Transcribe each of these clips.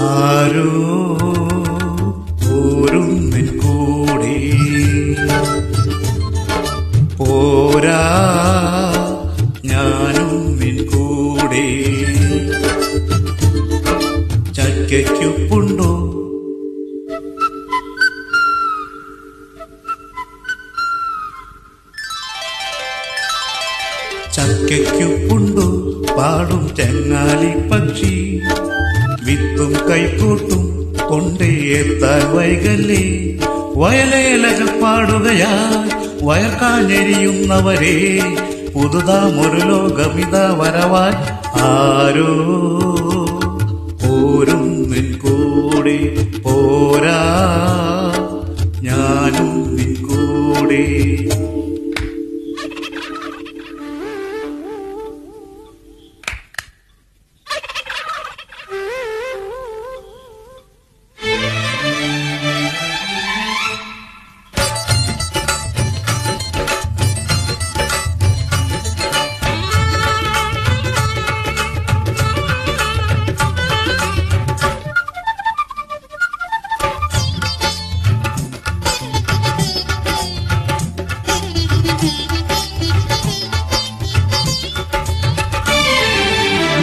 ആരോ പോരുന്നിൻ കൂടെ പോരാ ഞാനും നിൻ കൂടെ ചക്കയ്ക്കുപ്പുണ്ടോ ചക്കയ്ക്കുപ്പുണ്ടോ പാടും ചെങ്ങാലി പക്ഷി വിത്തും കൈക്കൂട്ടും കൊണ്ടേ എത്താൻ വൈകല്ലേ വയലേലകൾ പാടുകയാ വയർക്കാഞ്ഞെരിയുന്നവരെ പുതുതാമൊരു ലോകമിത വരവാൻ ആരോ പോരും നിൻ കൂടെ പോരാ ഞാനും നിൻ കൂടെ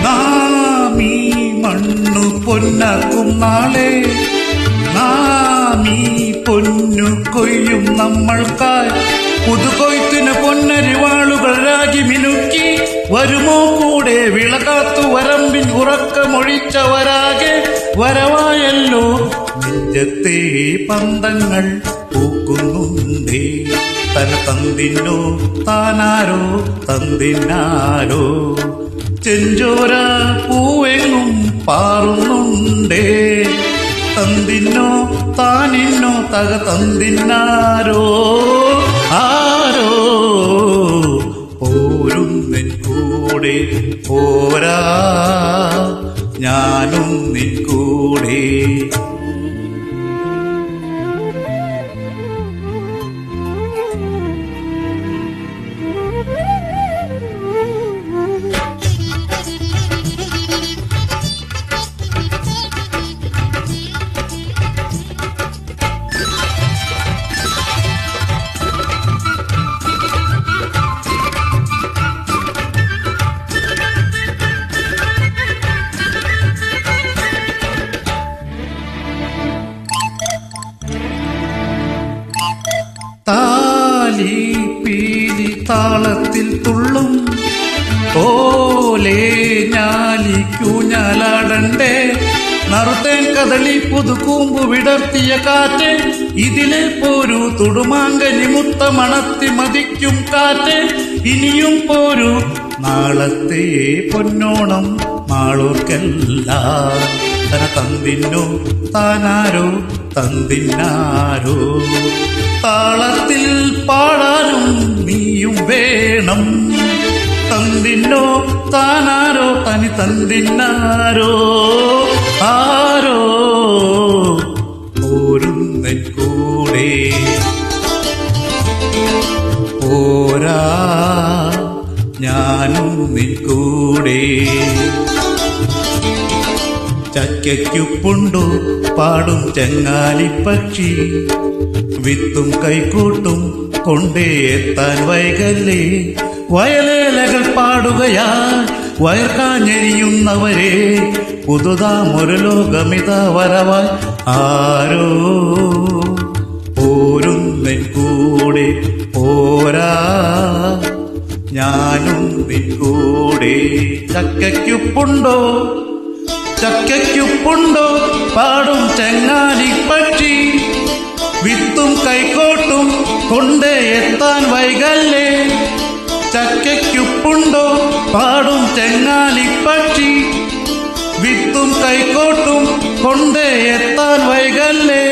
നാമീ മണ്ണു പൊന്നാക്കും നാളെ നാമീ പൊന്നു കൊയ്യും നമ്മൾക്കായി പുതുകൊയ്ത്തിന് പൊന്നരിവാളുകൾ രാഗി മിനുക്കി വരുമോ കൂടെ വിളകാത്തു വരമ്പിൻ ഉറക്കമൊഴിച്ചവരാകെ വരവായല്ലോ നെഞ്ചത്തെ പന്തങ്ങൾ പൂക്കുന്നുണ്ടേ തന തന്തിന്നോ താനാരോ തന്തിന്നാരോ ചെഞ്ചോര പൂവെങ്ങും പാറുന്നുണ്ടേ തന്തിന്നോ താനിന്നോ തക തന്തിന്നാരോ ആരോ പോരും നിൻ കൂടെ പോരാ ഞാനും നിൻ കൂടെ താലി പീലി താളത്തിൽ തുള്ളും ഓലേ ഞാലിക്കൂഞ്ഞാലാടണ്ടേ നറുത്തേൻ കദളി പുതുകൂമ്പു വിടർത്തിയ കാറ്റ് ഇതിലെ പോരൂ തുടുമാങ്കനി മുത്ത മണത്തി മതിക്കും കാറ്റ് ഇനിയും പോരൂ നാളത്തെ പൊന്നോണം നാളോർക്കല്ല തന തന്തിന്നോ താനാരോ തന്തിന്നാരോ താളത്തിൽ പാടാനും നീയും വേണം തന്തിന്നോ താനാരോ തനി തന്തിന്നാരോ ആരോ പോരും നിൻ കൂടെ പോരാ ഞാനും നിൻ കൂടെ ചക്കയ്ക്കുപ്പുണ്ടോ പാടും ചെങ്ങാലി പക്ഷി വിത്തും കൈക്കൂട്ടും കൊണ്ടേ എത്താൻ വൈകല്ലേ വയലേലകൾ പാടുകയാ വയർക്കാഞ്ഞെരിയുന്നവരെ പുതുതാമൊരു ലോകമിത വരവാൻ ആരോ പോരും നിൻ കൂടെ പോരാ ഞാനും നിൻ കൂടെ ചക്കയ്ക്കുപ്പുണ്ടോ ചക്കയ്ക്കുപ്പുണ്ടോ പാടും ചെങ്ങാലി പക്ഷി വിത്തും കൈക്കോട്ടും കൊണ്ടേ എത്താൻ വൈകല്ലേ ചക്കയ്ക്കുപ്പുണ്ടോ പാടും ചെങ്ങാലി പക്ഷി വിത്തും കൈക്കോട്ടും കൊണ്ടേ എത്താൻ വൈകല്ലേ